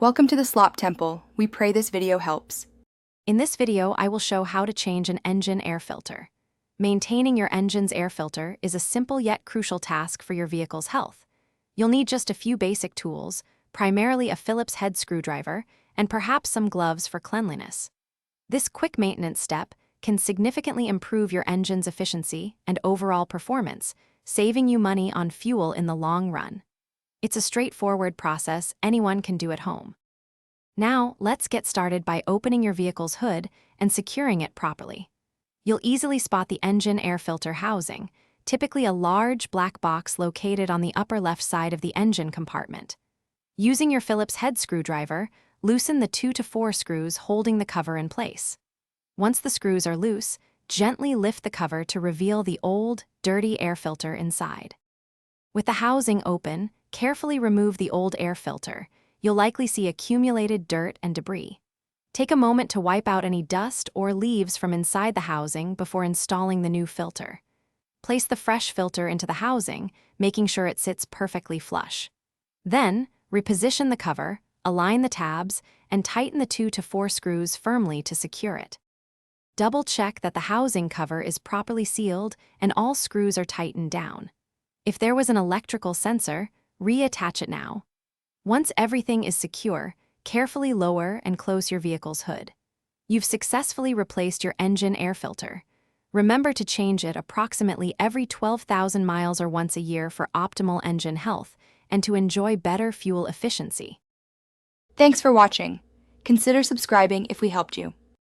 Welcome to the Slop Temple. We pray this video helps. In this video, I will show how to change an engine air filter. Maintaining your engine's air filter is a simple yet crucial task for your vehicle's health. You'll need just a few basic tools, primarily a Phillips head screwdriver, and perhaps some gloves for cleanliness. This quick maintenance step can significantly improve your engine's efficiency and overall performance, saving you money on fuel in the long run. It's a straightforward process anyone can do at home. Now, let's get started by opening your vehicle's hood and securing it properly. You'll easily spot the engine air filter housing, typically a large black box located on the upper left side of the engine compartment. Using your Phillips head screwdriver, loosen the 2 to 4 screws holding the cover in place. Once the screws are loose, gently lift the cover to reveal the old, dirty air filter inside. With the housing open, carefully remove the old air filter. You'll likely see accumulated dirt and debris. Take a moment to wipe out any dust or leaves from inside the housing before installing the new filter. Place the fresh filter into the housing, making sure it sits perfectly flush. Then, reposition the cover, align the tabs, and tighten the 2 to 4 screws firmly to secure it. Double-check that the housing cover is properly sealed and all screws are tightened down. If there was an electrical sensor, reattach it now. Once everything is secure, carefully lower and close your vehicle's hood. You've successfully replaced your engine air filter. Remember to change it approximately every 12,000 miles or once a year for optimal engine health and to enjoy better fuel efficiency. Thanks for watching. Consider subscribing if we helped you.